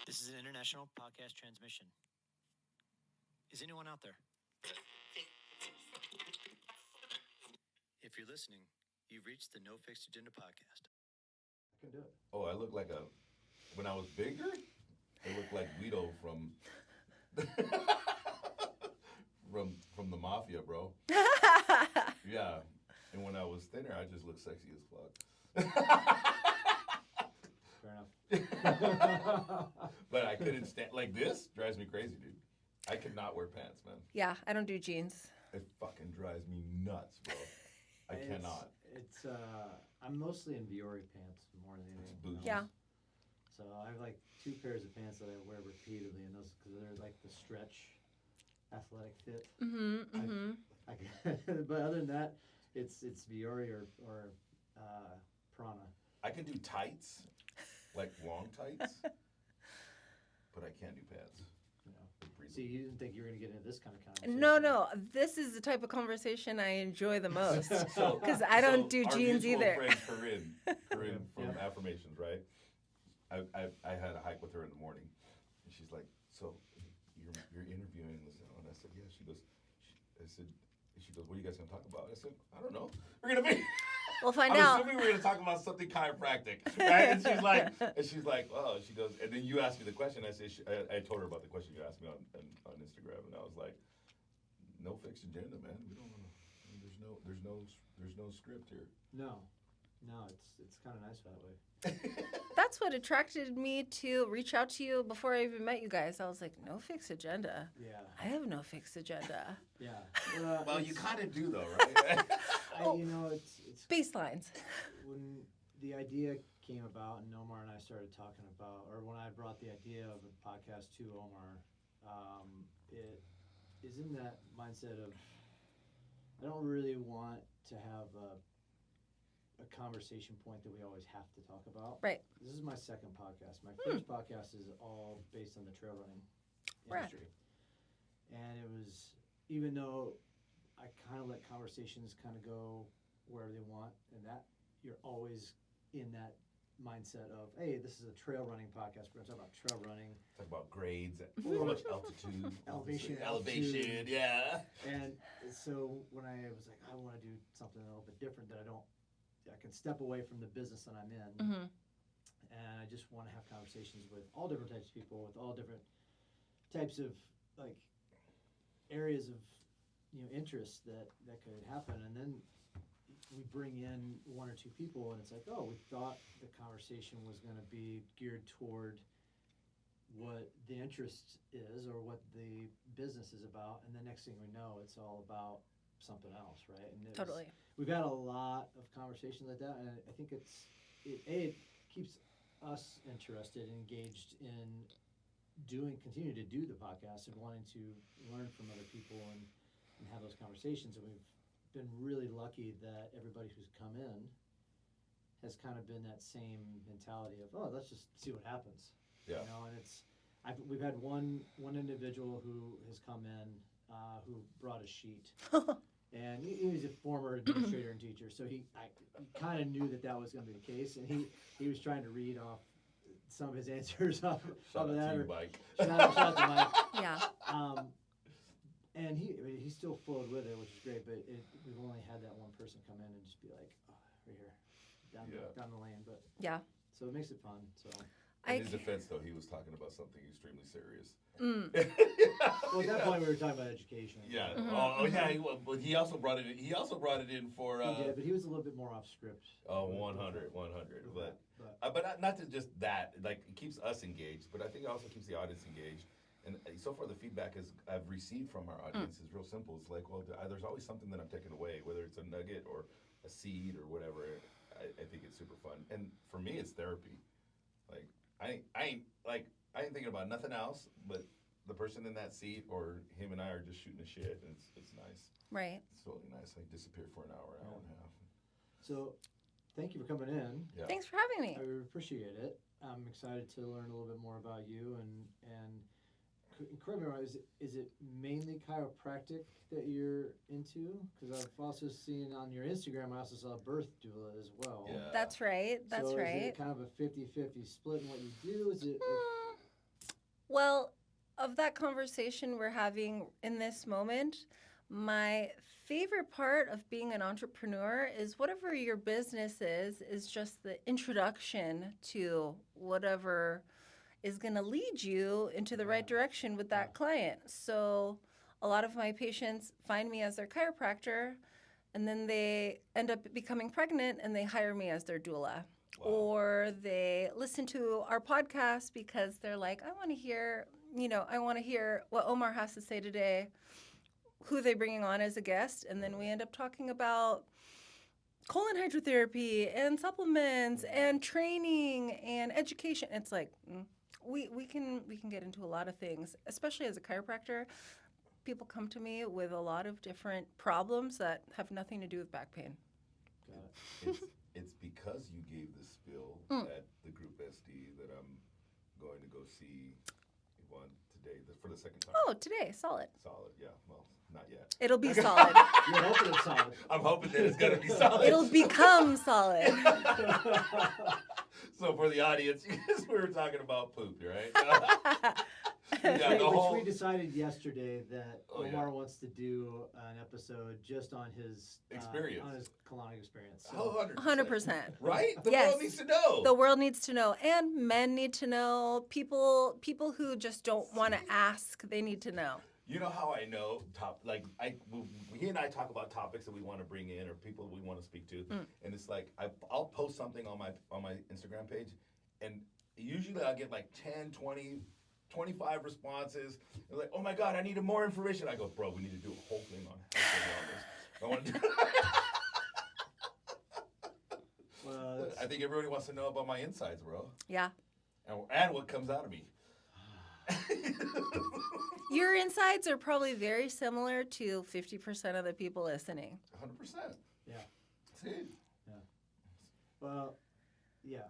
This is an international podcast transmission. Is anyone out there? If you're listening, you've reached the No Fixed Agenda podcast. I can do it. Oh, I look like when I was bigger, I looked like Guido from from the mafia, bro. Yeah. And when I was thinner, I just looked sexy as fuck. Fair enough. But I couldn't stand, like this drives me crazy, dude. I could not wear pants, man. Yeah, I don't do jeans. It fucking drives me nuts, bro. I cannot. It's I'm mostly in Viore pants more than anything. Bougie. Yeah. So I have like 2 pairs of pants that I wear repeatedly, and those because they're like the stretch, athletic fit. But other than that, it's Viore or Prana. I can do tights, like long tights, but I can't do pants. You know. See, you didn't think you were gonna get into this kind of conversation. No. This is the type of conversation I enjoy the most. Because I don't do jeans either. Our mutual friend Corinne from Affirmations, right? I had a hike with her in the morning, and she's like, "So, you're interviewing Lisel?" And I said, "Yeah." She goes, "What are you guys gonna talk about?" I said, "I don't know. We're gonna be." We'll find I'm out. assuming we're gonna talk about something chiropractic, right? And she's like, "Oh," she goes, and then you asked me the question. I said, I told her about the question you asked me on Instagram, and I was like, "No fixed agenda, man. We don't. There's no script here." No, it's kind of nice that way. That's what attracted me to reach out to you before I even met you guys. I was like, no fixed agenda. Yeah. I have no fixed agenda. Yeah. Well, you kind of do, though, right? It's Baselines. when the idea came about, and Omar and I started talking about, or when I brought the idea of a podcast to Omar, it is in that mindset of I don't really want to have a conversation point that we always have to talk about. Right. This is my second podcast. My first podcast is all based on the trail running industry. And it was, even though I kind of let conversations kind of go wherever they want, and that you're always in that mindset of, hey, this is a trail running podcast. We're going to talk about trail running. Talk about grades, how much altitude, elevation, yeah. And so when I was like, I want to do something a little bit different that I can step away from the business that I'm in. Mm-hmm. And I just want to have conversations with all different types of people, with all different types of like areas of interest that could happen. And then we bring in 1 or 2 people, and it's like, oh, we thought the conversation was going to be geared toward what the interest is or what the business is about, and the next thing we know, it's all about something else, right? And Totally. We've had a lot of conversations like that, and I think it keeps us interested and engaged in continue to do the podcast and wanting to learn from other people and have those conversations. And we've been really lucky that everybody who's come in has kind of been that same mentality of, oh, let's just see what happens. Yeah. And we've had one individual who has come in who brought a sheet. And he was a former administrator and teacher, so he kind of knew that was going to be the case, and he was trying to read off some of his answers off of that. Shout out to you, Mike. Shout out to Mike. Yeah. And he still flowed with it, which is great. But we've only had that one person come in and just be like, oh, right here, down the lane. But Yeah. So it makes it fun. So. In his defense, though, he was talking about something extremely serious. Well, at that point, we were talking about education. Yeah. Mm-hmm. Oh, yeah. But he also brought it in. He also brought it in for. He did, but he was a little bit more off script. Oh, 100. But not to just that. Like, it keeps us engaged, but I think it also keeps the audience engaged. And so far, the feedback I've received from our audience is real simple. It's like, well, there's always something that I'm taking away, whether it's a nugget or a seed or whatever. I think it's super fun, and for me, it's therapy. Like, I ain't thinking about nothing else but the person in that seat or him and I are just shooting the shit, and it's nice. Right. It's totally nice. I disappear for an hour and a half. So, thank you for coming in. Yeah. Thanks for having me. I appreciate it. I'm excited to learn a little bit more about you and correct me if I'm wrong, is it mainly chiropractic that you're into? Because I've also seen on your Instagram, I also saw a birth doula as well. Yeah. That's right. That's so right. Is it kind of a 50-50 split in what you do? Is it? Well, of that conversation we're having in this moment, my favorite part of being an entrepreneur is whatever your business is just the introduction to whatever is going to lead you into the right direction with that client. So a lot of my patients find me as their chiropractor, and then they end up becoming pregnant and they hire me as their doula. Wow. Or they listen to our podcast because they're like, I want to hear, what Omar has to say today, who they're bringing on as a guest. And then we end up talking about colon hydrotherapy and supplements and training and education. It's like, we can get into a lot of things, especially as a chiropractor. People come to me with a lot of different problems that have nothing to do with back pain. It's because you gave the spill at the group SD that I'm going to go see one today for the second time. Oh, today, solid. Solid, yeah. Well, not yet. It'll be solid. You're hoping it's solid. I'm hoping that it's going to be solid. It'll become solid. So for the audience, we were talking about poop, right? Yeah, Which we decided yesterday that Omar wants to do an episode just on his experience, on his colonic experience. So. 100%. Right? The Yes. world needs to know. The world needs to know, and men need to know. People who just don't want to ask, they need to know. You know how I know he and I talk about topics that we want to bring in or people we want to speak to, and it's like I'll post something on my Instagram page, and usually I'll get like 10, 20, 25 responses. They're like, oh my God, I needed more information. I go, bro, we need to do a whole thing on health and wellness. I want to do Well, I think everybody wants to know about my insides, bro. Yeah. And what comes out of me. Your insides are probably very similar to 50% of the people listening. 100%. Yeah. See? Yeah. Well, yeah.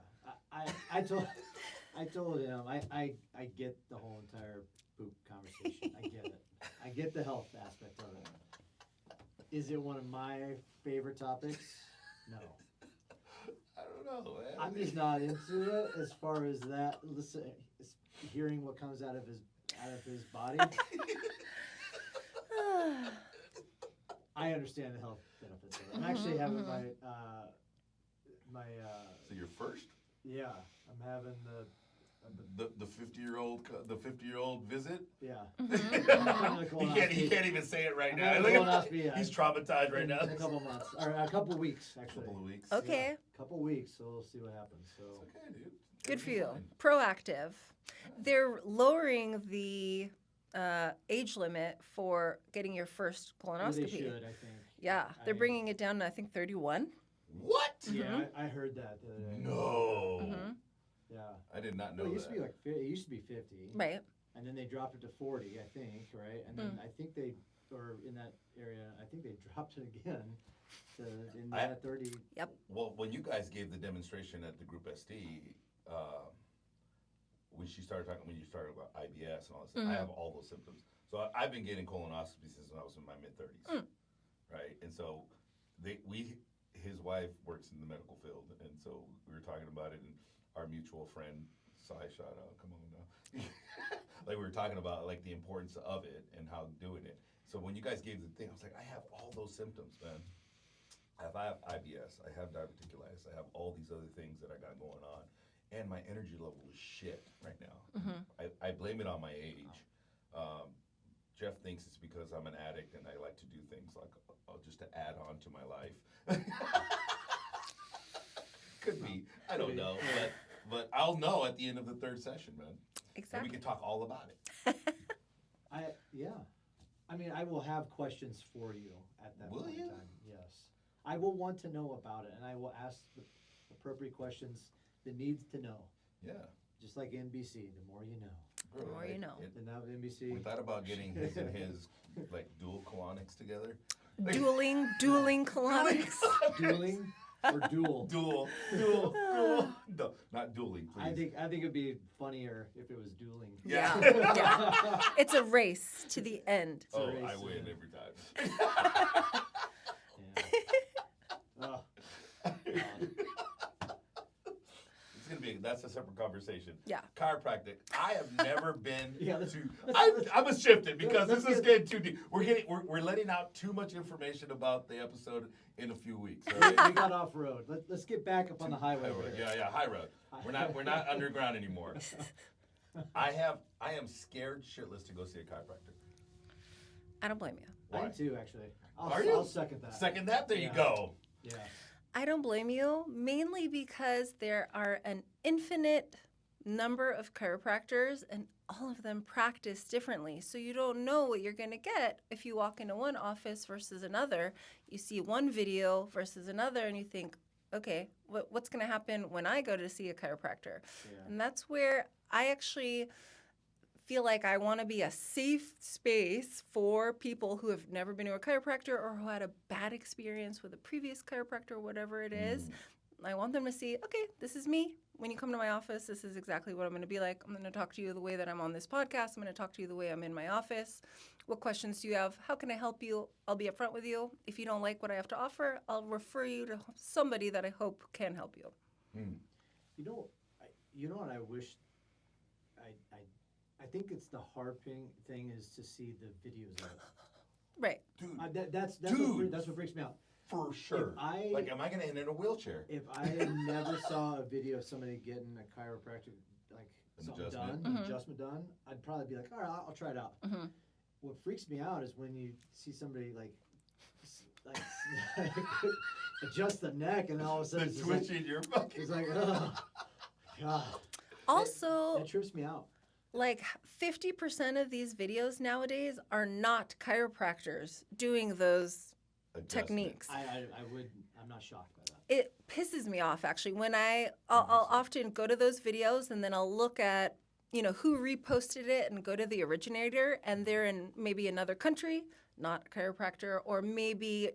I told him I get the whole entire poop conversation. I get it. I get the health aspect of it. Is it one of my favorite topics? No. I don't know, man. I'm just not into it as far as that. Listen, hearing what comes out of his body. I understand the health benefits of it. I'm actually having my So you're first? yeah. I'm having The 50-year-old visit? yeah. He can't even say it right I'm now. having a colonoscopy, He's traumatized right in now. a couple months or a couple weeks actually. Couple of weeks. Okay. Yeah, couple weeks, so we'll see what happens. So It's okay, dude. Good for you. Fine. Proactive. They're lowering the age limit for getting your first colonoscopy. they should, I think. Yeah, they're bringing it down to, I think, 31. What? Yeah, I heard that the other day. No. Mm-hmm. Yeah. I did not know Well, it that. used to be 50. Right. And then they dropped it to 40, I think, right? And then I think or in that area, I think they dropped it again in that 30. Yep. Well, when you guys gave the demonstration at the Group SD, when you started about IBS and all this, I have all those symptoms. So I've been getting colonoscopies since when I was in my mid-30s, right? And so his wife works in the medical field, and so we were talking about it, and our mutual friend, Sai, shout out, come on now. Like we were talking about like the importance of it and how doing it. So when you guys gave the thing, I was like, I have all those symptoms, man. I have IBS, I have diverticulitis, I have all these other things that I got going on, and my energy level is shit right now. I blame it on my age. Jeff thinks it's because I'm an addict and I like to do things like just to add on to my life. Could be, I don't know, but I'll know at the end of the third session, man. Exactly. And we can talk all about it. I mean, I will have questions for you at that Will point you? in time. Yes. I will want to know about it, and I will ask the appropriate questions that needs to know. Yeah. Just like NBC, the more you know. The more you know. And now NBC. We thought about getting his and his like dual colonics together. Dueling colonics. Dueling or duel? Dual. No, not dueling, please. I think it'd be funnier if it was dueling. Yeah. Yeah. It's a race to the end. Oh, race, I win yeah. every time. Yeah. Oh, It's gonna be That's a separate conversation. Yeah. Chiropractic. I have never been Yeah, to. I'm gonna shift it because let's this is get- getting too deep. We're letting out too much information about the episode in a few weeks. All we right? got off road. Let's get back up on the highway. High road. here. Yeah, high road. We're not underground anymore. I am scared shitless to go see a chiropractor. I don't blame you. I Why? am too, actually. Are you? I'll second that. Second that, there you Yeah. go. Yeah. I don't blame you, mainly because there are an infinite number of chiropractors and all of them practice differently. So you don't know what you're going to get if you walk into one office versus another. You see one video versus another and you think, okay, what's going to happen when I go to see a chiropractor? Yeah. And that's where I actually feel like I want to be a safe space for people who have never been to a chiropractor or who had a bad experience with a previous chiropractor or whatever it is. I want them to see, okay, this is me. When you come to my office, this is exactly what I'm going to be like. I'm going to talk to you the way that I'm on this podcast. I'm going to talk to you the way I'm in my office. What questions do you have? How can I help you? I'll be upfront with you. If you don't like what I have to offer, I'll refer you to somebody that I hope can help you. You know what I wish. I think it's the hard thing is to see the videos of it. Right. Dude, That's Dude. what freaks me out. for sure. Like, am I gonna end in a wheelchair? If I never saw a video of somebody getting a chiropractic, like An something adjustment. done, an adjustment done, I'd probably be like, all right, I'll try it out. What freaks me out is when you see somebody like adjust the neck and all of a The sudden it's just like, twitching your fucking. it's like, oh, God. Also, That trips me out. like 50% of these videos nowadays are not chiropractors doing those adjustment. techniques. I'm not shocked by that. It pisses me off actually when I'll often go to those videos and then I'll look at who reposted it and go to the originator and they're in maybe another country, not a chiropractor, or maybe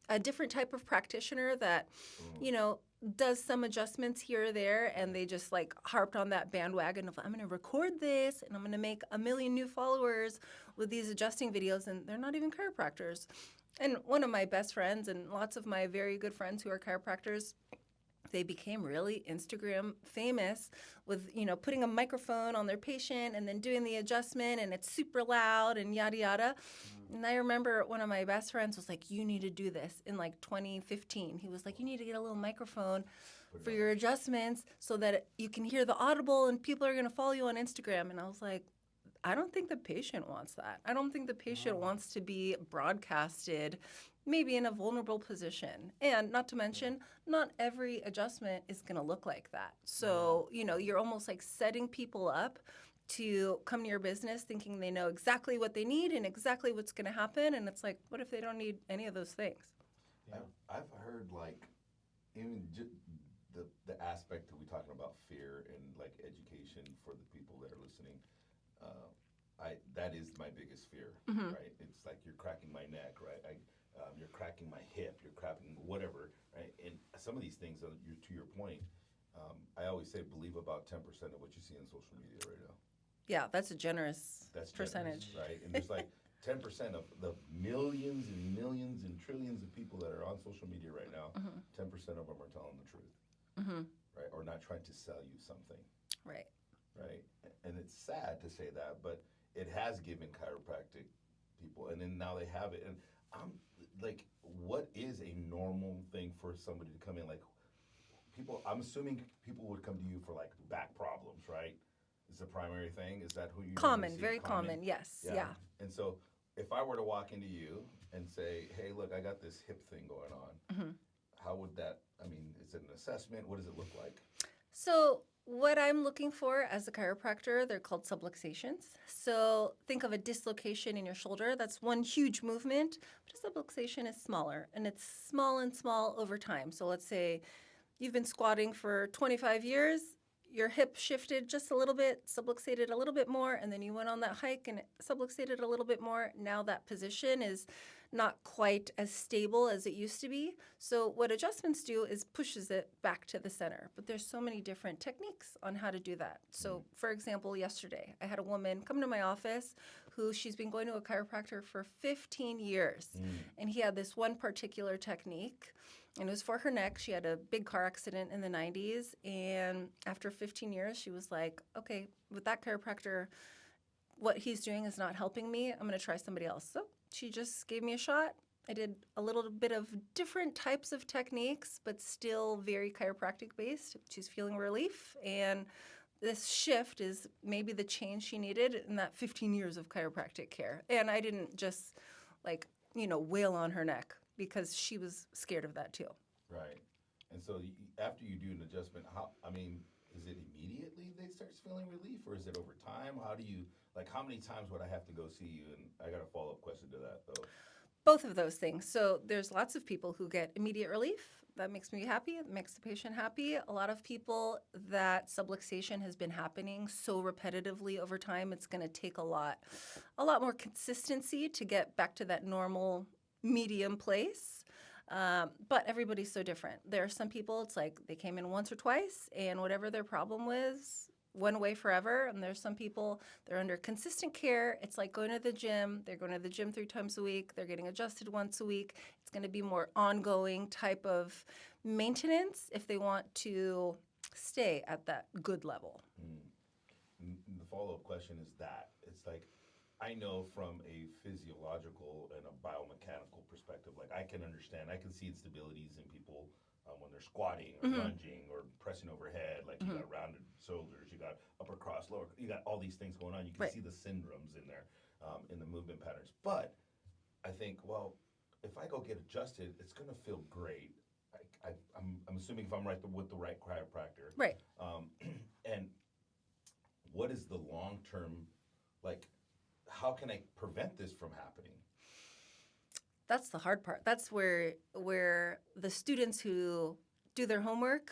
a different type of practitioner that does some adjustments here or there, and they just like harped on that bandwagon of I'm going to record this and I'm going to make 1 million new followers with these adjusting videos, and they're not even chiropractors. And one of my best friends and lots of my very good friends who are chiropractors, they became really Instagram famous with, putting a microphone on their patient and then doing the adjustment, and it's super loud and yada yada. And I remember one of my best friends was like, you need to do this in like 2015. He was like, you need to get a little microphone for your adjustments so that you can hear the audible and people are going to follow you on Instagram. And I was like, I don't think the patient wants that. I don't think the patient wants to be broadcasted maybe in a vulnerable position. And not to mention, not every adjustment is going to look like that. So, you're almost like setting people up to come to your business thinking they know exactly what they need and exactly what's going to happen. And it's like, what if they don't need any of those things? Yeah. I've heard like even the aspect that we're talking about fear and like education for the people that are listening. That is my biggest fear, right? It's like you're cracking my neck, right? You're cracking my hip, you're cracking whatever, right? And some of these things, to your point, I always say believe about 10% of what you see on social media right now. Yeah, that's a generous That's percentage. generous, right? And there's like 10% of the millions and millions and trillions of people that are on social media right now, 10% of them are telling the truth, right? Or not trying to sell you something, Right. right? And it's sad to say that, but it has given chiropractic people, and then now they have it. And I'm like, what is a normal thing for somebody to come in? Like, I'm assuming people would come to you for like back problems, right? Is the primary thing? Is that who you Common, see? very common, yes. Yeah. And so if I were to walk into you and say, hey, look, I got this hip thing going on, how would that, is it an assessment? What does it look like? So what I'm looking for as a chiropractor, they're called subluxations. So think of a dislocation in your shoulder. That's one huge movement, but a subluxation is smaller, and it's small and small over time. So let's say you've been squatting for 25 years, your hip shifted just a little bit, subluxated a little bit more, and then you went on that hike and it subluxated a little bit more. Now that position is not quite as stable as it used to be. So what adjustments do is pushes it back to the center. But there's so many different techniques on how to do that. So for example, yesterday, I had a woman come to my office who she's been going to a chiropractor for 15 years. And he had this one particular technique. And it was for her neck. She had a big car accident in the 90s. And after 15 years, she was like, okay, with that chiropractor, what he's doing is not helping me. I'm going to try somebody else. So she just gave me a shot. I did a little bit of different types of techniques, but still very chiropractic based. She's feeling relief. And this shift is maybe the change she needed in that 15 years of chiropractic care. And I didn't just wail on her neck because she was scared of that too. Right. And so after you do an adjustment, is it immediately they start feeling relief, or is it over time? How many times would I have to go see you? And I got a follow-up question to that, though. Both of those things. So there's lots of people who get immediate relief. That makes me happy. It makes the patient happy. A lot of people, that subluxation has been happening so repetitively over time, it's going to take a lot more consistency to get back to that normal medium place. But everybody's so different. There are some people, it's like they came in once or twice, and whatever their problem was, went away forever. And there's some people, they're under consistent care. It's like going to the gym. They're going to the gym 3 times a week. They're getting adjusted once a week. It's going to be more ongoing type of maintenance if they want to stay at that good level. The follow-up question is that. It's like, I know from a physiological and a biomechanical perspective, like I can understand, I can see instabilities in people when they're squatting or lunging or pressing overhead, like you got rounded shoulders, you got upper cross, lower, you got all these things going on. You can see the syndromes in there, in the movement patterns. But I think, well, if I go get adjusted, it's going to feel great. I'm assuming if I'm with the right chiropractor. Right. And what is the long-term, how can I prevent this from happening? That's the hard part. That's where the students who do their homework,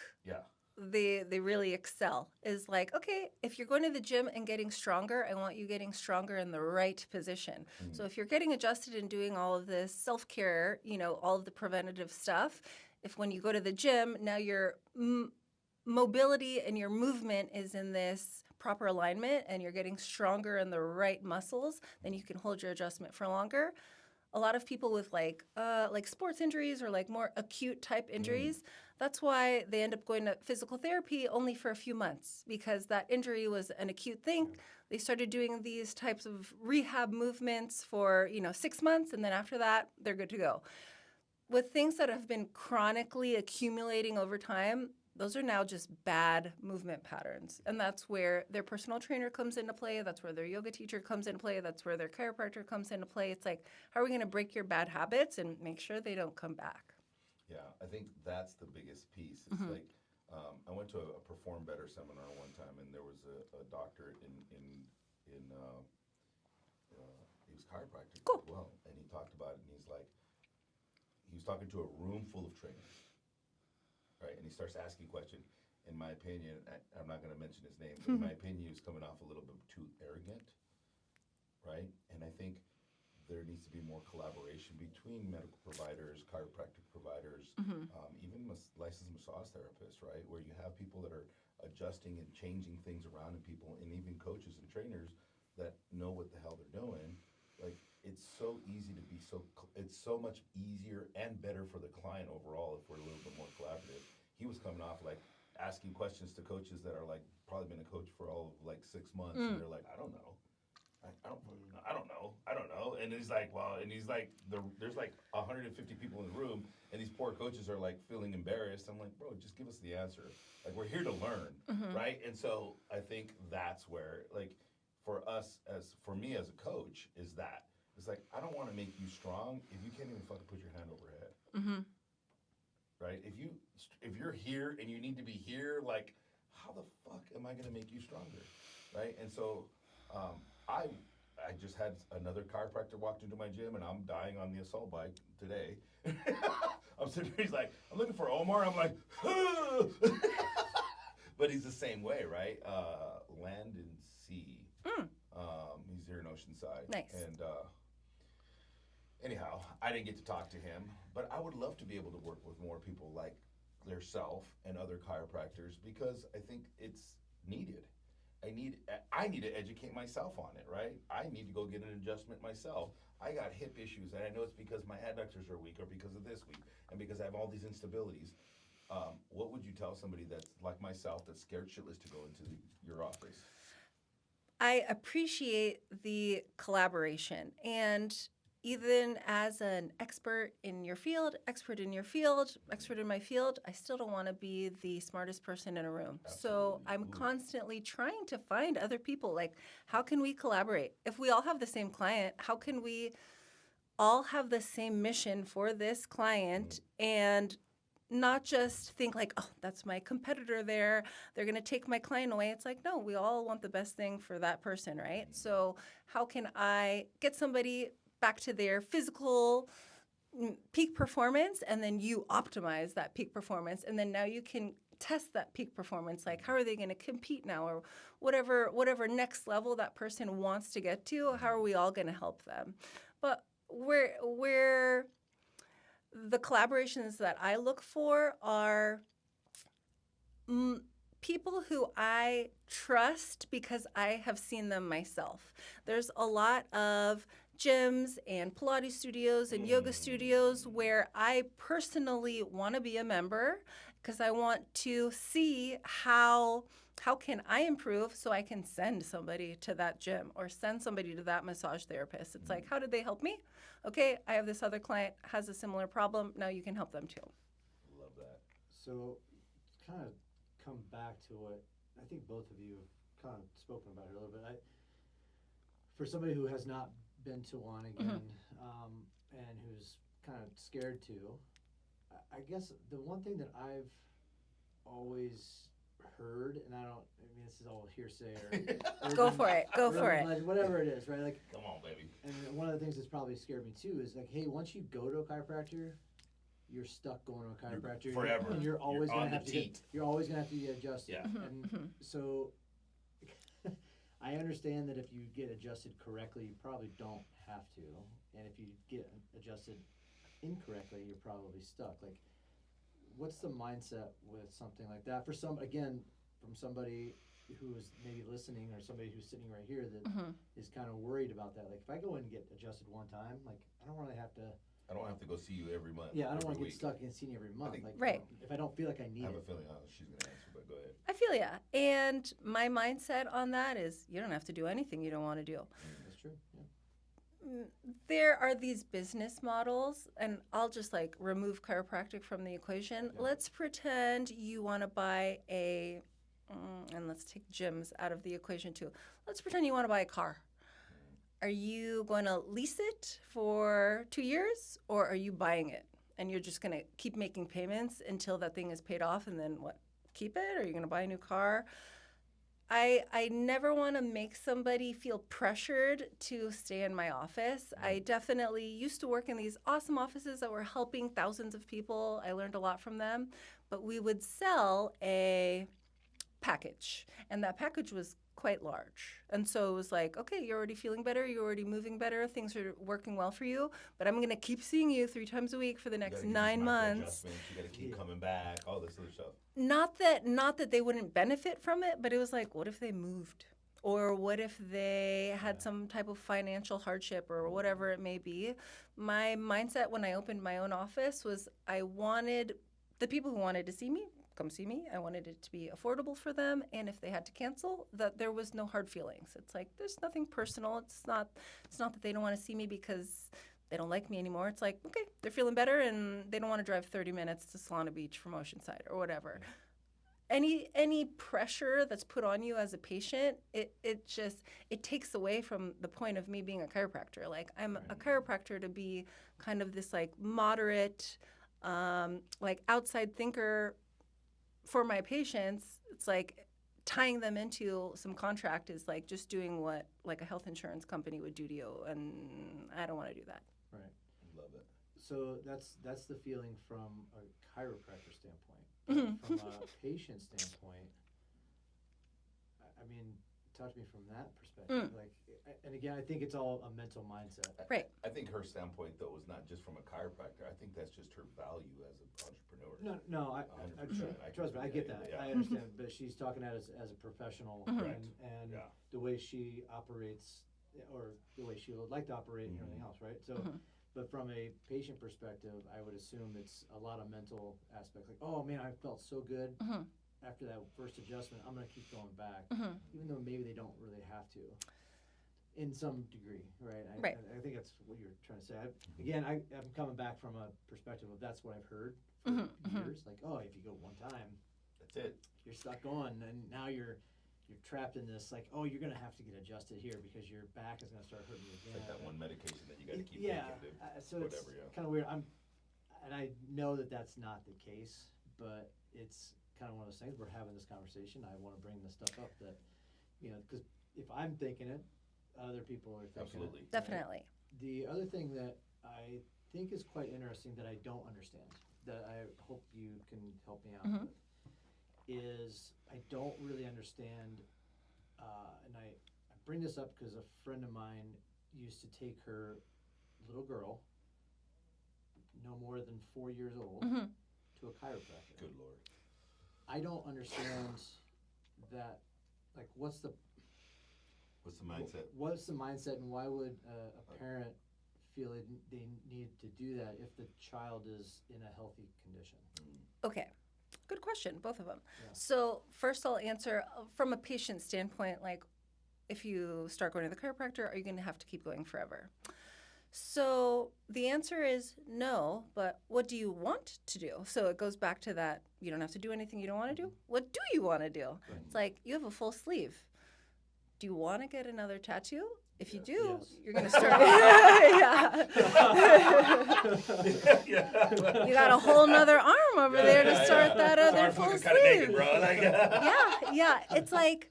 they really excel. Is like, okay, if you're going to the gym and getting stronger, I want you getting stronger in the right position. So if you're getting adjusted and doing all of this self-care, all of the preventative stuff, if when you go to the gym, now your mobility and your movement is in this proper alignment and you're getting stronger in the right muscles, then you can hold your adjustment for longer. A lot of people with like sports injuries or like more acute type injuries, that's why they end up going to physical therapy only for a few months, because that injury was an acute thing. They started doing these types of rehab movements for 6 months, and then after that, they're good to go. With things that have been chronically accumulating over time, those are now just bad movement patterns. And that's where their personal trainer comes into play. That's where their yoga teacher comes into play. That's where their chiropractor comes into play. It's like, how are we going to break your bad habits and make sure they don't come back? Yeah, I think that's the biggest piece. It's like, I went to a Perform Better seminar one time, and there was a doctor he was chiropractic as well. And he talked about it, and he's like, he was talking to a room full of trainers. Right, and he starts asking questions. In my opinion, I'm not going to mention his name, but in my opinion, he was coming off a little bit too arrogant, right? And I think there needs to be more collaboration between medical providers, chiropractic providers, even licensed massage therapists, right? Where you have people that are adjusting and changing things around in people, and even coaches and trainers that know what the hell they're doing. Like, it's so easy to be it's so much easier and better for the client overall if we're a little bit more collaborative. He was coming off like asking questions to coaches that are like probably been a coach for all of like 6 months, and they're like, I don't know. I don't know. And he's like, there's like 150 people in the room, and these poor coaches are like feeling embarrassed. I'm like, bro, just give us the answer. Like, we're here to learn, right? And so I think that's where, like, for me as a coach, is that it's like, I don't want to make you strong if you can't even fucking put your hand over head. Right? If you're here and you need to be here, like, how the fuck am I going to make you stronger? Right? And so I just had another chiropractor walked into my gym, and I'm dying on the assault bike today. I'm sitting here, he's like, I'm looking for Omar. I'm like, but he's the same way, right? Land and sea. He's here in Oceanside. Nice. And anyhow, I didn't get to talk to him, but I would love to be able to work with more people like yourself and other chiropractors, because I think it's needed. I need to educate myself on it, right? I need to go get an adjustment myself. I got hip issues, and I know it's because my adductors are weak or because of this week and because I have all these instabilities. What would you tell somebody that's like myself that's scared shitless to go into your office? I appreciate the collaboration, and even as an expert in your field, expert in my field, I still don't want to be the smartest person in a room. So Absolutely. I'm Ooh. constantly trying to find other people. Like, how can we collaborate? If we all have the same client, how can we all have the same mission for this client and not just think like, oh, that's my competitor there. They're going to take my client away. It's like, no, we all want the best thing for that person, right? So how can I get somebody back to their physical peak performance, and then you optimize that peak performance, and then now you can test that peak performance, like how are they going to compete now, or whatever next level that person wants to get to, how are we all going to help them? But where the collaborations that I look for are people who I trust because I have seen them myself. There's a lot of gyms and Pilates studios and yoga studios where I personally want to be a member because I want to see how can I improve so I can send somebody to that gym or send somebody to that massage therapist. It's like, how did they help me? Okay, I have this other client has a similar problem. Now you can help them too. Love that. So, kind of come back to what I think both of you have kind of spoken about it a little bit. For somebody who has not been to one again, and who's kind of scared to, I guess the one thing that I've always heard, and I mean, this is all hearsay or Go for it. Go for it. whatever it is, right? Like, Come on, baby. and one of the things that's probably scared me too is like, hey, once you go to a chiropractor, you're stuck going to a chiropractor forever. and you're always You're gonna on have the to teat. you're always gonna have to get adjusted. Yeah. And so I understand that if you get adjusted correctly, you probably don't have to, and if you get adjusted incorrectly, you're probably stuck. Like, what's the mindset with something like that for from somebody who is maybe listening or somebody who's sitting right here that is kind of worried about that? Like, if I go in and get adjusted one time, like, I don't really have to. I don't have to go see you every month. Yeah, I don't want to every get week. stuck in seeing you every month. think- Like, Right. If I don't feel like I I need have a it. feeling she's going to answer, but go ahead. I feel ya. And my mindset on that is you don't have to do anything you don't want to do. That's true. Yeah. There are these business models, and I'll just like remove chiropractic from the equation. Yeah. Let's pretend you want to buy and let's take gyms out of the equation too. Let's pretend you want to buy a car. Are you going to lease it for 2 years, or are you buying it and you're just going to keep making payments until that thing is paid off, and then what? Keep it? Or are you going to buy a new car? I never want to make somebody feel pressured to stay in my office. I definitely used to work in these awesome offices that were helping thousands of people. I learned a lot from them. But we would sell a package, and that package was quite large. And so it was like, okay, you're already feeling better, you're already moving better, things are working well for you, but I'm going to keep seeing you 3 times a week for the You next gotta give 9 these months. micro-adjustments, you got to keep coming back, all this other stuff. Not that they wouldn't benefit from it, but it was like, what if they moved? Or what if they had some type of financial hardship or whatever it may be? My mindset when I opened my own office was I wanted the people who wanted to see me, come see me. I wanted it to be affordable for them, and if they had to cancel, that there was no hard feelings. It's like there's nothing personal. It's not that they don't want to see me because they don't like me anymore. It's like, okay, they're feeling better and they don't want to drive 30 minutes to Solana Beach from Oceanside or whatever. Any pressure that's put on you as a patient, it takes away from the point of me being a chiropractor. Like, I'm a chiropractor to be kind of this like moderate, like outside thinker for my patients. It's like tying them into some contract is like just doing what like a health insurance company would do to you, and I don't want to do that. Right. Love it. So that's the feeling from a chiropractor standpoint. From a patient standpoint, I mean, talk to me from that perspective. Like, and again, I think it's all a mental mindset. Right. I think her standpoint, though, is not just from a chiropractor. I think that's just her value as an entrepreneur. No, I 100%. trust me, I get that. Yeah. I understand, but she's talking as a professional, Correct. and Yeah. the way she operates or the way she would like to operate and everything else, right? So, but from a patient perspective, I would assume it's a lot of mental aspects. Like, oh man, I felt so good after that first adjustment. I'm going to keep going back, even though maybe they don't really have to. In some degree, right? I think that's what you're trying to say. I'm coming back from a perspective of that's what I've heard for years. Like, oh, if you go one time, that's it. You're stuck on, and now you're trapped in this. Like, oh, you're gonna have to get adjusted here because your back is gonna start hurting you again. It's like that one medication that you got to keep taking. So it's kind of weird. And I know that that's not the case, but it's kind of one of those things. We're having this conversation. I want to bring this stuff up that, because if I'm thinking it. Other people are thinking. Absolutely. Definitely. The other thing that I think is quite interesting that I don't understand, that I hope you can help me out with, is I don't really understand, and I bring this up because a friend of mine used to take her little girl, no more than 4 years old, to a chiropractor. Good Lord. I don't understand that, like, what's the mindset? What's the mindset, and why would a parent feel they need to do that if the child is in a healthy condition? Okay, good question, both of them. Yeah. So first I'll answer from a patient standpoint, like if you start going to the chiropractor, are you going to have to keep going forever? So the answer is no, but what do you want to do? So it goes back to that, you don't have to do anything you don't want to do. What do you want to do? Right. It's like you have a full sleeve. Do you want to get another tattoo? If you do, you're going to start. You got a whole nother arm over there to start that other full sleeve. Naked, bro. Yeah. It's like,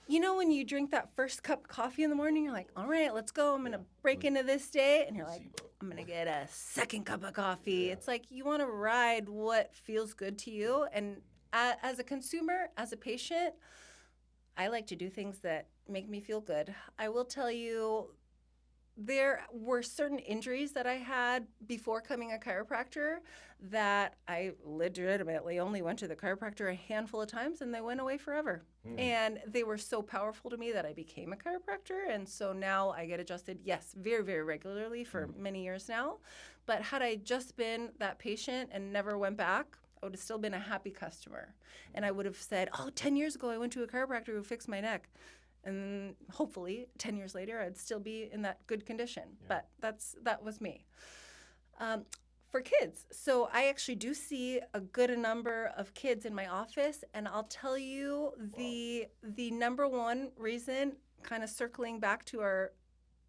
when you drink that first cup of coffee in the morning, you're like, all right, let's go. I'm going to break into this day. And you're like, I'm going to get a second cup of coffee. Yeah. It's like you want to ride what feels good to you. And as a consumer, as a patient, I like to do things that make me feel good. I will tell you, there were certain injuries that I had before becoming a chiropractor that I legitimately only went to the chiropractor a handful of times and they went away forever. And they were so powerful to me that I became a chiropractor. And so now I get adjusted, yes, very, very regularly for many years now. But had I just been that patient and never went back, I would have still been a happy customer. And I would have said, 10 years ago, I went to a chiropractor who fixed my neck. And hopefully 10 years later, I'd still be in that good condition. Yeah. But that was me. For kids, so I actually do see a good number of kids in my office. And I'll tell you the number one reason, kind of circling back to our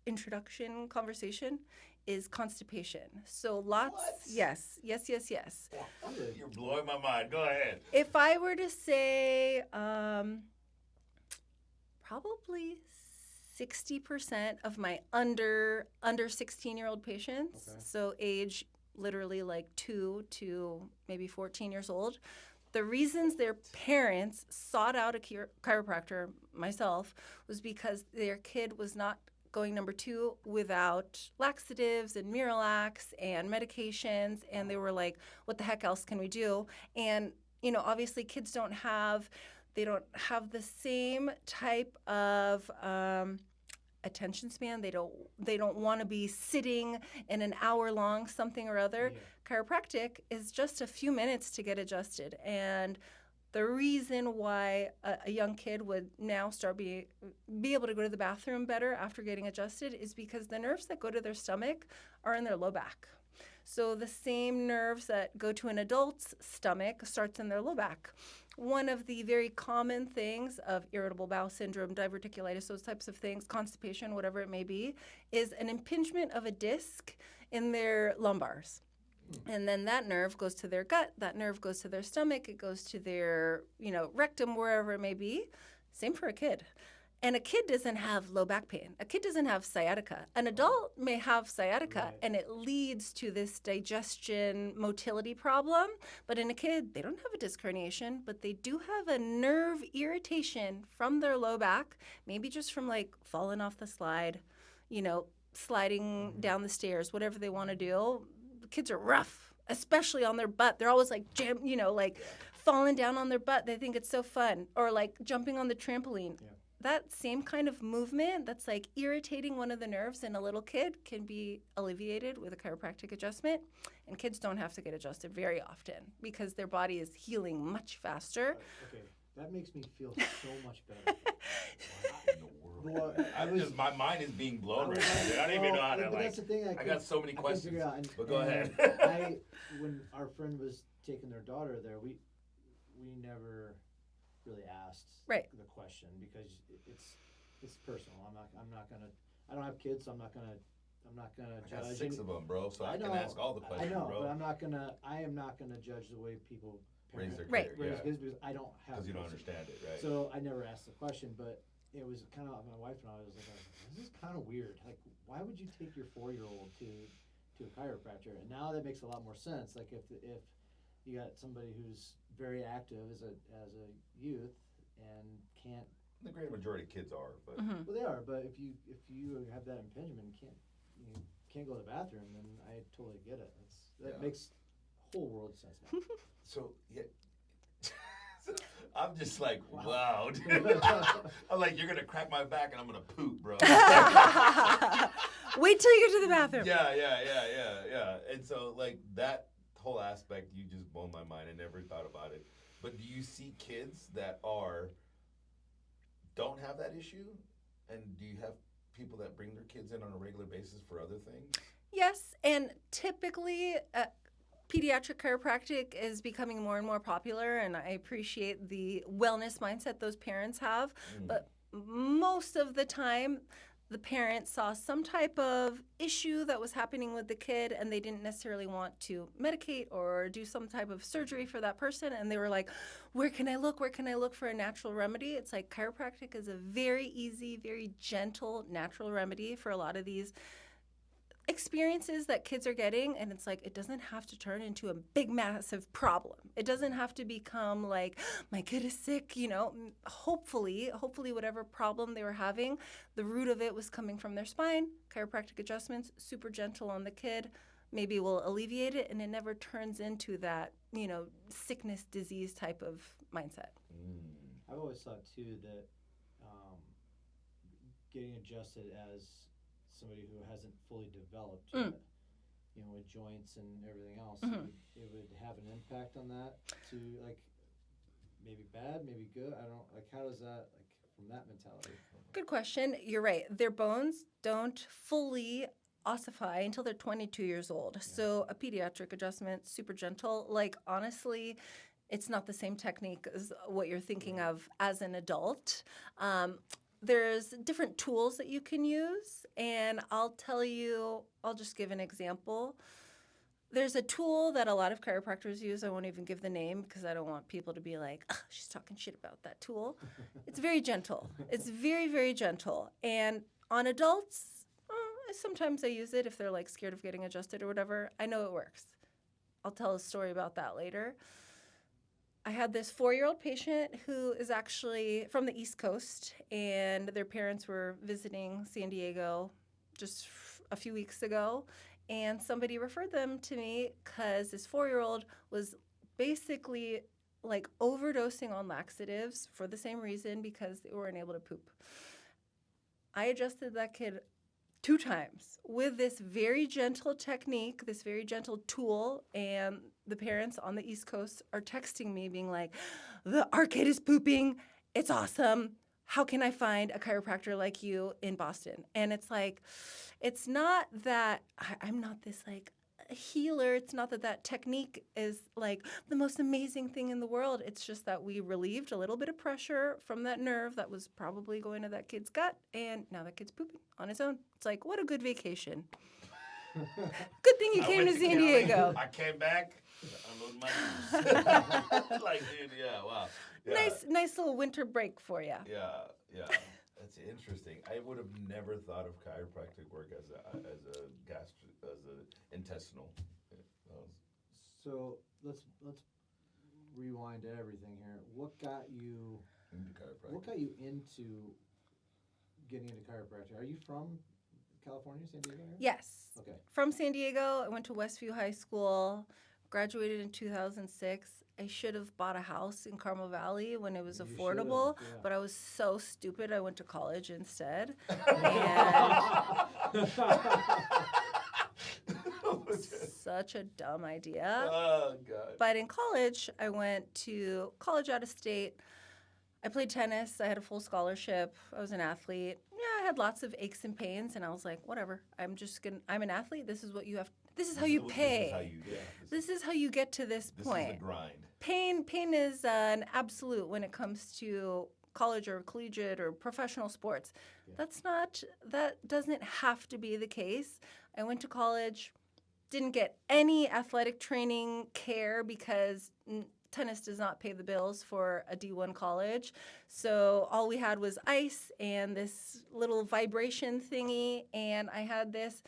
introduction conversation, is constipation. So lots, yes. You're blowing my mind. Go ahead. If I were to say, probably 60% of my under 16-year-old patients, so age literally like 2 to maybe 14 years old, the reasons their parents sought out a chiropractor, myself, was because their kid was not going number 2 without laxatives and Miralax and medications, and they were like, what the heck else can we do? And obviously kids don't have the same type of attention span. They don't want to be sitting in an hour long something or other. Chiropractic is just a few minutes to get adjusted. And the reason why a young kid would now start be able to go to the bathroom better after getting adjusted is because the nerves that go to their stomach are in their low back. So the same nerves that go to an adult's stomach starts in their low back. One of the very common things of irritable bowel syndrome, diverticulitis, those types of things, constipation, whatever it may be, is an impingement of a disc in their lumbars. And then that nerve goes to their gut, that nerve goes to their stomach, it goes to their, rectum, wherever it may be. Same for a kid. And a kid doesn't have low back pain. A kid doesn't have sciatica. An adult may have sciatica, and it leads to this digestion motility problem. But in a kid, they don't have a disc herniation, but they do have a nerve irritation from their low back, maybe just from like falling off the slide, sliding down the stairs, whatever they want to do. Kids are rough, especially on their butt. They're always like falling down on their butt. They think it's so fun. Or like jumping on the trampoline. that same kind of movement that's like irritating one of the nerves in a little kid can be alleviated with a chiropractic adjustment. And kids don't have to get adjusted very often because their body is healing much faster. Okay, that makes me feel so much better. What in the world? My mind is being blown right now. Dude. I don't even know how to That's the thing. I got so many questions. Figure out. But go ahead. When our friend was taking their daughter there, we never really asked the question because it's personal. I don't have kids, so I'm not gonna judge. I got 6 of them, bro, so I can ask all the questions, I know, bro. but I am not gonna judge the way people raise their kids because I don't have. Because you don't understand it, right? So I never asked the question, but it was kind of my wife and I was like, this is kind of weird. Like, why would you take your 4-year-old to a chiropractor? And now that makes a lot more sense. Like if you got somebody who's very active as a youth and can't. The great majority of kids are, but Well, they are. But if you have that impingement and can't go to the bathroom, then I totally get it. That makes a whole world of sense now. So yeah. I'm just like, wow. I'm like, you're gonna crack my back and I'm gonna poop, bro. Wait till you get to the bathroom. Yeah. And so like that whole aspect, you just blown my mind. I never thought about it. But do you see kids that don't have that issue? And do you have people that bring their kids in on a regular basis for other things? Yes, and typically pediatric chiropractic is becoming more and more popular, and I appreciate the wellness mindset those parents have. But most of the time, the parents saw some type of issue that was happening with the kid, and they didn't necessarily want to medicate or do some type of surgery for that person. And they were like, where can I look? Where can I look for a natural remedy? It's like chiropractic is a very easy, very gentle, natural remedy for a lot of these experiences that kids are getting, and it's like it doesn't have to turn into a big massive problem. It doesn't have to become like my kid is sick, hopefully whatever problem they were having, the root of it was coming from their spine. Chiropractic adjustments, super gentle on the kid, maybe will alleviate it, and it never turns into that sickness disease type of mindset. I've always thought too that getting adjusted as somebody who hasn't fully developed yet, with joints and everything else, it would have an impact on that to like maybe bad, maybe good. I don't like how does that from that mentality? Good question. You're right. Their bones don't fully ossify until they're 22 years old. Yeah. So a pediatric adjustment, super gentle. Like honestly, it's not the same technique as what you're thinking of as an adult. There's different tools that you can use, and I'll just give an example. There's a tool that a lot of chiropractors use. I won't even give the name because I don't want people to be like, she's talking shit about that tool. It's very gentle. It's very, very gentle. And on adults, sometimes I use it if they're like scared of getting adjusted or whatever. I know it works. I'll tell a story about that later. I had this 4-year-old patient who is actually from the East Coast, and their parents were visiting San Diego just a few weeks ago, and somebody referred them to me because this 4-year-old was basically like overdosing on laxatives for the same reason, because they weren't able to poop. I adjusted that kid 2 times with this very gentle technique, this very gentle tool, and the parents on the East Coast are texting me being like, our kid is pooping, it's awesome, how can I find a chiropractor like you in Boston? And it's like, it's not that I'm not this like healer, it's not that technique is like the most amazing thing in the world. It's just that we relieved a little bit of pressure from that nerve that was probably going to that kid's gut, and now that kid's pooping on his own. It's like, what a good vacation. Good thing you came to San Diego. I came back, unloaded my shoes. Like, dude, yeah, wow. Yeah. Nice little winter break for you. Yeah. That's interesting. I would have never thought of chiropractic work as a intestinal. So let's rewind everything here. What got you into chiropractic? What got you into getting into chiropractic? Are you from California, San Diego area? Yes. Okay. From San Diego, I went to Westview High School, graduated in 2006, I should have bought a house in Carmel Valley when it was You should've, affordable, yeah. but I was so stupid. I went to college instead. And such a dumb idea. Oh, God. But in college, I went to college out of state. I played tennis. I had a full scholarship. I was an athlete. Yeah, I had lots of aches and pains, and I was like, whatever. I'm an athlete. This is what you have. This is how you pay. This is how you get to this point. This is the grind. Pain is an absolute when it comes to college or collegiate or professional sports. Yeah. That doesn't have to be the case. I went to college, didn't get any athletic training care because tennis does not pay the bills for a D1 college. So all we had was ice and this little vibration thingy, and I had this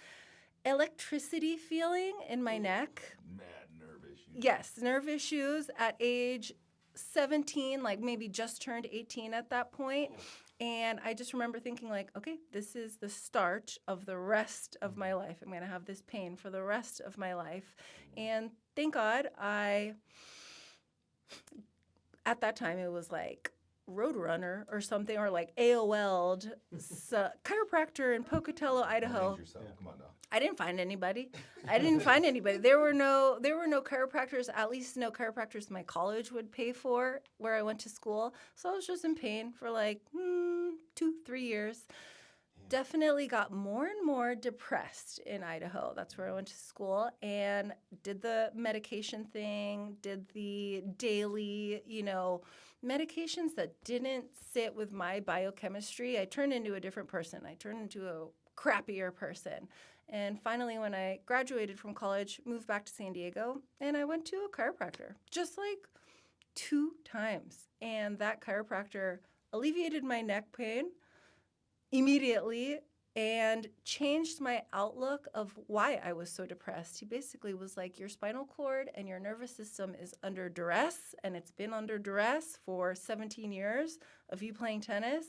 electricity feeling in my neck. Mad nerve issues. Yes, nerve issues at age 17, like maybe just turned 18 at that point. And I just remember thinking like, okay, this is the start of the rest of my life. I'm going to have this pain for the rest of my life. And thank God at that time it was like Roadrunner or something, or like AOL'd chiropractor in Pocatello, Idaho. Yourself. Come on now. I didn't find anybody. There were no chiropractors, at least no chiropractors my college would pay for where I went to school. So I was just in pain for like 2-3 years. Definitely got more and more depressed in Idaho. That's where I went to school and did the medication thing, did the daily, medications that didn't sit with my biochemistry. I turned into a different person. I turned into a crappier person. And finally, when I graduated from college, moved back to San Diego, and I went to a chiropractor just like 2 times. And that chiropractor alleviated my neck pain immediately and changed my outlook of why I was so depressed. He basically was like, your spinal cord and your nervous system is under duress, and it's been under duress for 17 years of you playing tennis.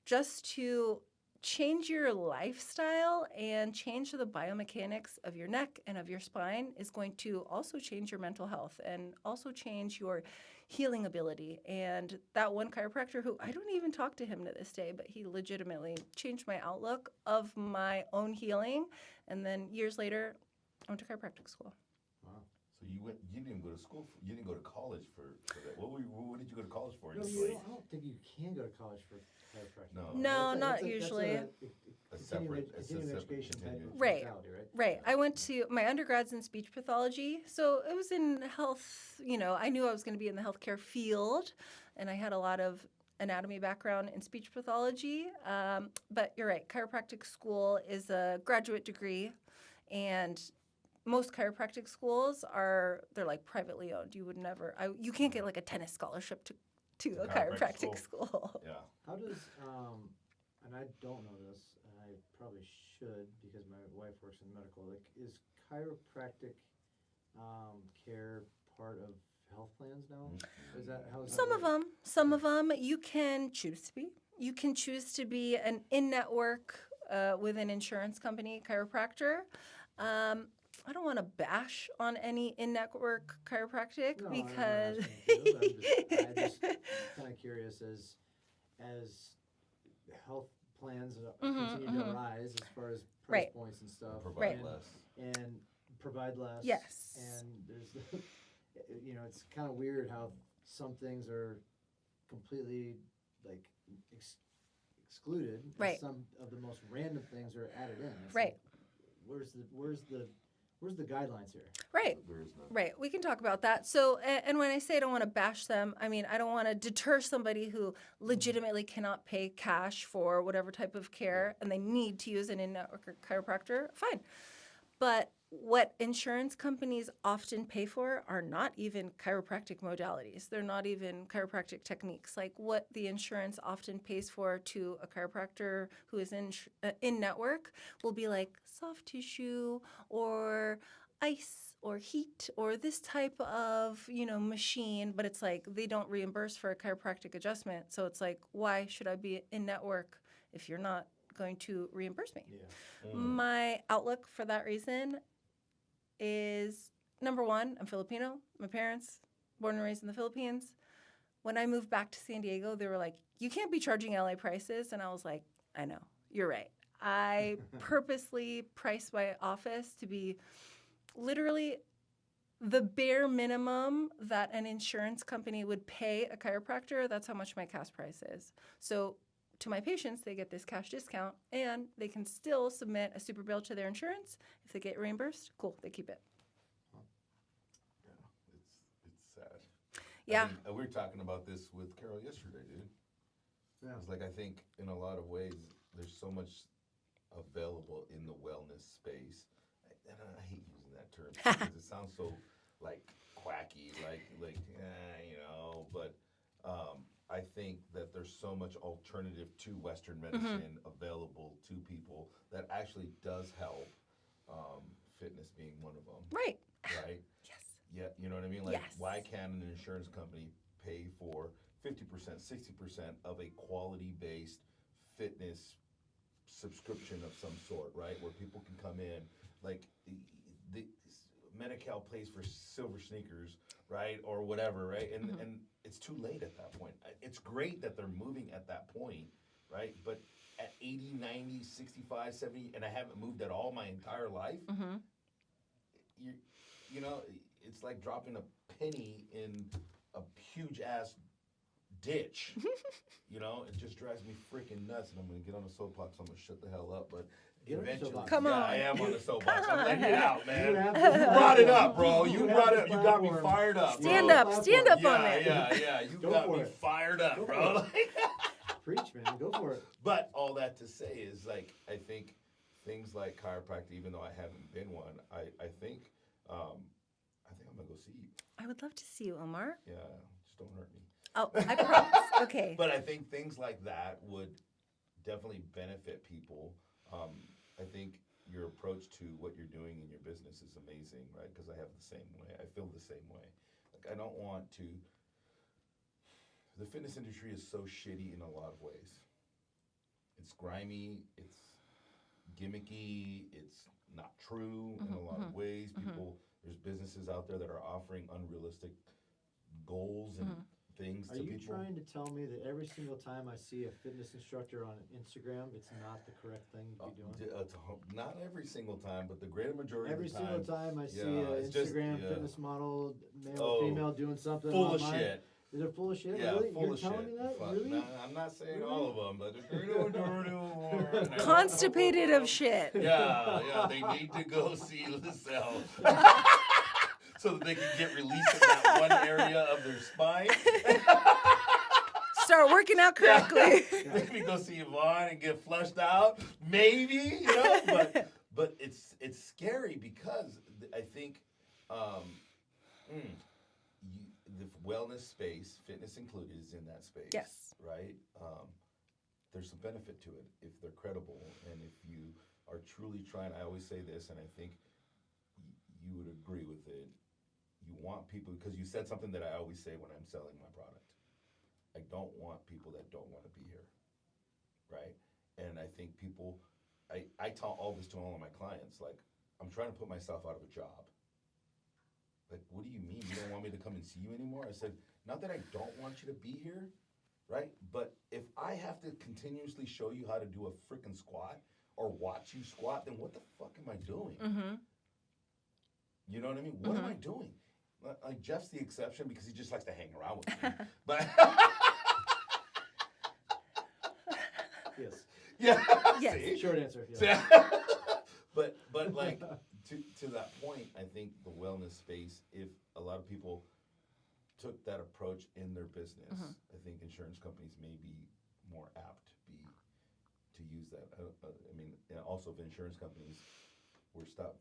Just to change your lifestyle and change the biomechanics of your neck and of your spine is going to also change your mental health and also change your healing ability. And that one chiropractor, who I don't even talk to him to this day, but he legitimately changed my outlook of my own healing. And then years later, I went to chiropractic school. Wow. So you didn't go to school, you didn't go to college for that. What did you go to college for? No, I don't think you can go to college for chiropractic. No, not usually. That's a continuing education type of Right. mentality, Right. I went to my undergrad's in speech pathology, so it was in health. I knew I was going to be in the healthcare field, and I had a lot of anatomy background in speech pathology. But you're right. Chiropractic school is a graduate degree, and most chiropractic schools they're like privately owned. You would never. You can't get like a tennis scholarship to a chiropractic school. Yeah. How does and I don't know this, and I probably should because my wife works in medical. Like, is chiropractic care part of health plans now? Is that how? Some of them, you can choose to be. You can choose to be an in-network with an insurance company chiropractor. I don't want to bash on any in-network chiropractic because I'm just kind of curious as health plans continue to rise as far as price points and stuff, Provide less. And provide less. Yes. And there's it's kind of weird how some things are completely like excluded. Right. And some of the most random things are added in. It's Right. Like, where's the guidelines here? Right. There is none. Right. We can talk about that. So, and when I say I don't want to bash them, I mean, I don't want to deter somebody who legitimately cannot pay cash for whatever type of care and they need to use an in-network chiropractor. Fine. But what insurance companies often pay for are not even chiropractic modalities. They're not even chiropractic techniques. Like what the insurance often pays for to a chiropractor who is in network will be like soft tissue or ice or heat or this type of, machine, but it's like they don't reimburse for a chiropractic adjustment. So it's like, why should I be in network if you're not going to reimburse me? Yeah. My outlook for that reason is, number one, I'm Filipino. My parents, born and raised in the Philippines. When I moved back to San Diego, they were like, you can't be charging LA prices. And I was like, I know, you're right. I purposely priced my office to be literally the bare minimum that an insurance company would pay a chiropractor. That's how much my cash price is. So to my patients, they get this cash discount and they can still submit a super bill to their insurance. If they get reimbursed, cool, they keep it. Yeah, it's sad. Yeah. I mean, we were talking about this with Carol yesterday, dude. Yeah. It's like, I think in a lot of ways, there's so much available in the wellness space. And I hate using that term because it sounds so like quacky, but I think that there's so much alternative to Western medicine available to people that actually does help, fitness being one of them. Right. Right? Yes. Yeah, you know what I mean? Like, Yes. why can't an insurance company pay for 50%, 60% of a quality-based fitness subscription of some sort, right? Where people can come in, like the Medi-Cal pays for silver sneakers, right? Or whatever, right? And it's too late at that point. It's great that they're moving at that point, right? But at 80, 90, 65, 70, and I haven't moved at all my entire life, you know, it's like dropping a penny in a huge ass ditch. You know, it just drives me freaking nuts, and I'm gonna get on the soapbox. I'm gonna shut the hell up, but Get on the eventually, soapbox. Come yeah, on. I am on the soapbox. I'm letting it out, man. You have You the brought it up, platform. bro. You brought it. You got me platform. fired up. Stand bro. up. Stand up on Yeah, it. yeah. You Go got for me it. fired up, Go bro. for Preach, man. Go for it. But all that to say is, like, I think things like chiropractic, even though I haven't been one, I think I'm gonna go see you. I would love to see you, Omar. Yeah, just don't hurt me. Oh, I promise. Okay. But I think things like that would definitely benefit people. I think your approach to what you're doing in your business is amazing, right? Because I have the same way. I feel the same way. Like, I don't want to. The fitness industry is so shitty in a lot of ways. It's grimy. It's gimmicky. It's not true in a lot of ways. People, there's businesses out there that are offering unrealistic goals and things Are to you people. trying to tell me that every single time I see a fitness instructor on Instagram, it's not the correct thing to be doing? Not every single time, but the greater majority Every of the single time. time I see Yeah, an it's just- Instagram yeah. fitness model, male Oh, or female, doing something Full of online, shit. Is it full of shit? Yeah, really? full You're of telling shit. me that? Fuck, Really? nah, I'm not saying Really? all of them, but Constipated of shit. Yeah, they need to go see Lisel so that they can get released in that one area of their spine. Start working out correctly. Maybe go see Yvonne and get flushed out. Maybe, but it's scary because I think the wellness space, fitness included, is in that space. Yes. Right? There's some benefit to it if they're credible and if you are truly trying. I always say this, and I think you would agree with it. You want people, because you said something that I always say when I'm selling my product. I don't want people that don't want to be here, right? And I think people, I tell all this to all of my clients, like, I'm trying to put myself out of a job. Like, what do you mean? You don't want me to come and see you anymore? I said, not that I don't want you to be here, right? But if I have to continuously show you how to do a freaking squat or watch you squat, then what the fuck am I doing? You know what I mean? What am I doing? Like, Jeff's the exception because he just likes to hang around with me. But Yes. yeah, Yes. see? Short answer. So- Yeah. but like to that point, I think the wellness space, if a lot of people took that approach in their business, I think insurance companies may be more apt to use that. I mean, and also if insurance companies were stop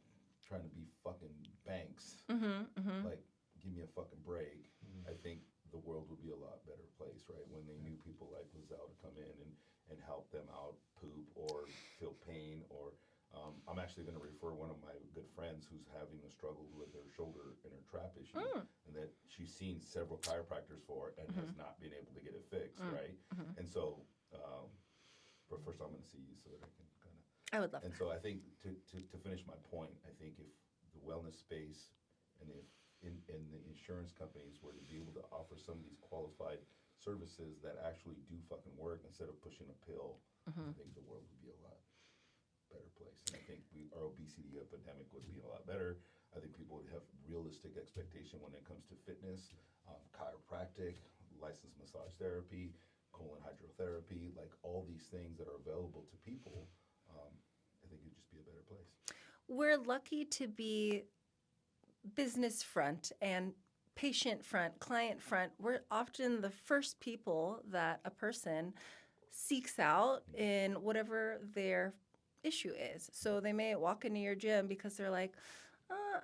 trying to be fucking banks, like, give me a fucking break, I think the world would be a lot better place, right? When they knew people like Lisel to come in and help them out, poop or feel pain, or I'm actually going to refer one of my good friends who's having a struggle with her shoulder and her trap issue, and that she's seen several chiropractors for and has not been able to get it fixed, right? And so, but first I'm going to see you so that I can kind of. I would love And that. so I think to finish my point, I think if the wellness space and if in the insurance companies were to be able to offer some of these qualified services that actually do fucking work instead of pushing a pill, I think the world would be a lot better place. And I think our obesity epidemic would be a lot better. I think people would have realistic expectation when it comes to fitness, chiropractic, licensed massage therapy, colon hydrotherapy, like all these things that are available to people. I think it'd just be a better place. We're lucky to be business front and patient front, client front. We're often the first people that a person seeks out in whatever their issue is. So they may walk into your gym because they're like,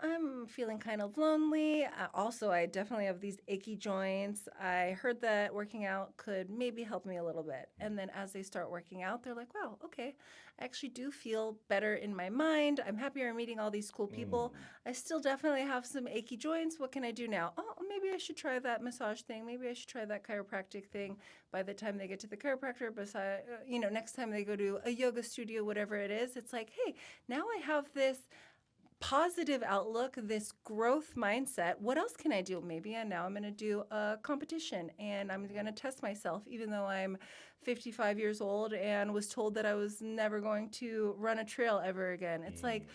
I'm feeling kind of lonely. Also, I definitely have these achy joints. I heard that working out could maybe help me a little bit. And then as they start working out, they're like, wow, okay, I actually do feel better in my mind. I'm happier meeting all these cool people. I still definitely have some achy joints. What can I do now? Oh, maybe I should try that massage thing. Maybe I should try that chiropractic thing. By the time they get to the chiropractor, next time they go to a yoga studio, whatever it is, it's like, hey, now I have this positive outlook, this growth mindset. What else can I do? Maybe now I'm going to do a competition and I'm going to test myself, even though I'm 55 years old and was told that I was never going to run a trail ever again. It's like,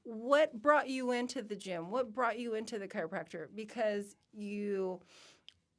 what brought you into the gym? What brought you into the chiropractor? Because you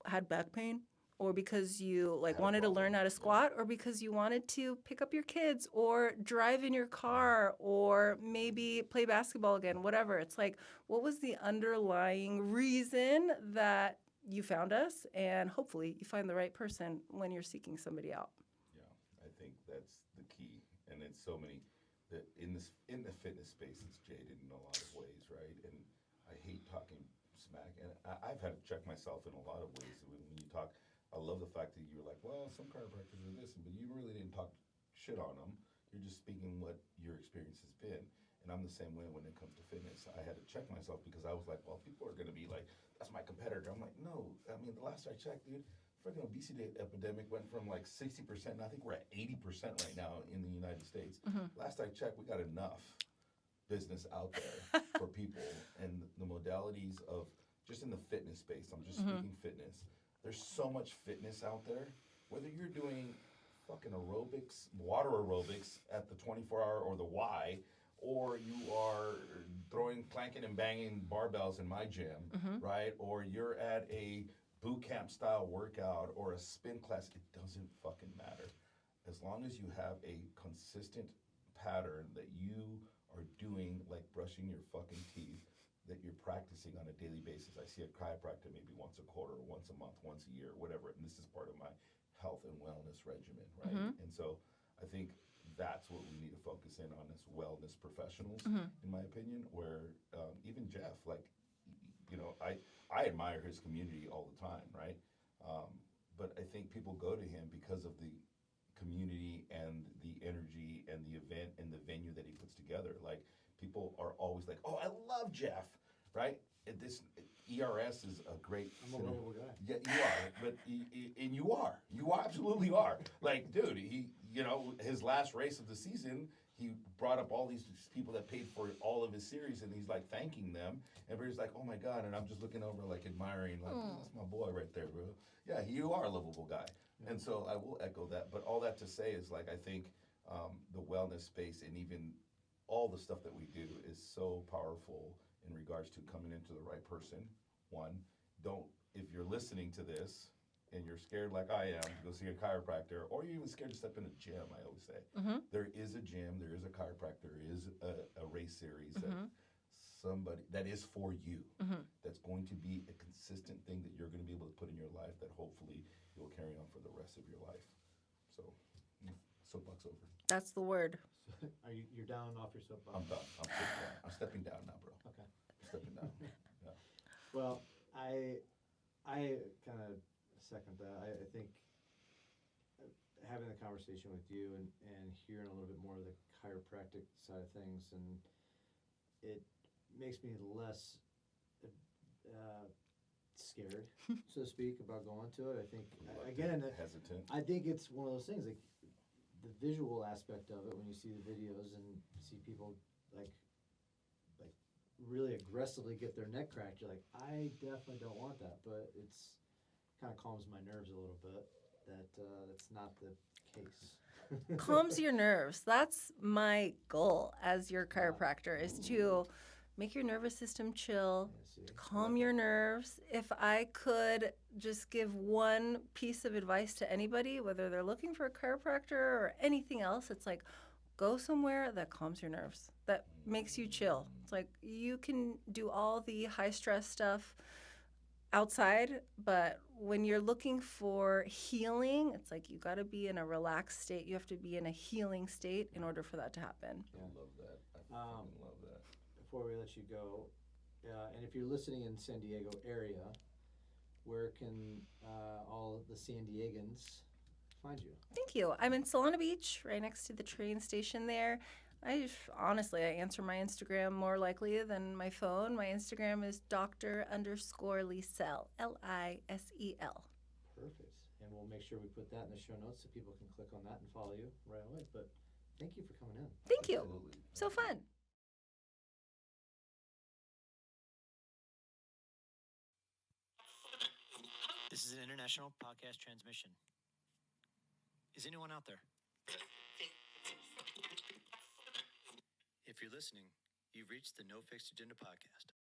had back pain? Or because you wanted to learn how to squat, or because you wanted to pick up your kids or drive in your car or maybe play basketball again, whatever. It's like, what was the underlying reason that you found us? And hopefully you find the right person when you're seeking somebody out. Yeah, I think that's the key. And it's so many that in the fitness space, it's jaded in a lot of ways, right? And I hate talking smack. And I've had to check myself in a lot of ways when you talk. I love the fact that you're like, well, some chiropractors are this, but you really didn't talk shit on them. You're just speaking what your experience has been. And I'm the same way when it comes to fitness. I had to check myself because I was like, well, people are going to be like, that's my competitor. I'm like, no. I mean, the last I checked, dude, freaking obesity epidemic went from like 60%. And I think we're at 80% right now in the United States. Last I checked, we got enough business out there for people. And the modalities of just in the fitness space, I'm just speaking fitness. There's so much fitness out there, whether you're doing fucking aerobics, water aerobics at the 24-hour or the Y, or you are clanking and banging barbells in my gym, right? Or you're at a boot camp style workout or a spin class, it doesn't fucking matter. As long as you have a consistent pattern that you are doing, like brushing your fucking teeth, that you're practicing on a daily basis. I see a chiropractor maybe once a quarter, or once a month, once a year, whatever. And this is part of my health and wellness regimen, right? And so I think that's what we need to focus in on as wellness professionals, in my opinion, where even Jeff, like, I admire his community all the time, right? But I think people go to him because of the community and the energy and the event and the venue that he puts together. Like, people are always like, oh, I love Jeff, right? ERS is a great... I'm a lovable guy. Yeah, you are. But and you are. You absolutely are. Like, dude, his last race of the season, he brought up all these people that paid for all of his series, and he's, like, thanking them. Everybody's like, oh, my God. And I'm just looking over, like, admiring, like, that's my boy right there, bro. Yeah, you are a lovable guy. Yeah. And so I will echo that. But all that to say is, like, I think the wellness space and even all the stuff that we do is so powerful in regards to coming into the right person. One, if you're listening to this and you're scared like I am to go see a chiropractor, or you're even scared to step in a gym, I always say, there is a gym, there is a chiropractor, there is a race series that is for you, that's going to be a consistent thing that you're going to be able to put in your life that hopefully you'll carry on for the rest of your life. So, soapbox over. That's the word. You're down off your soapbox? I'm done. I'm sitting down. I'm stepping down now, bro. Okay. I'm stepping down. Yeah. Well, I kind of second that. I think having the conversation with you and hearing a little bit more of the chiropractic side of things, and it makes me less scared, so to speak, about going to it. I think, hesitant. I think it's one of those things, like the visual aspect of it, when you see the videos and see people like really aggressively get their neck cracked, you're like, I definitely don't want that. But it's kind of calms my nerves a little bit. That's not the case. Calms your nerves. That's my goal as your chiropractor is to make your nervous system chill, Yeah, see? calm your nerves. If I could just give one piece of advice to anybody, whether they're looking for a chiropractor or anything else, it's like go somewhere that calms your nerves, that makes you chill. It's like you can do all the high stress stuff outside, but when you're looking for healing, it's like you got to be in a relaxed state. You have to be in a healing state in order for that to happen. I love that. I fucking love that. Before we let you go, and if you're listening in San Diego area, where can all the San Diegans find you? Thank you. I'm in Solana Beach, right next to the train station there. Honestly, I answer my Instagram more likely than my phone. My Instagram is Dr_Lisel, Lisel. Perfect. And we'll make sure we put that in the show notes so people can click on that and follow you right away. But thank you for coming in. Thank you. Absolutely. So fun. This is an international podcast transmission. Is anyone out there? If you're listening, you've reached the No Fixed Agenda podcast.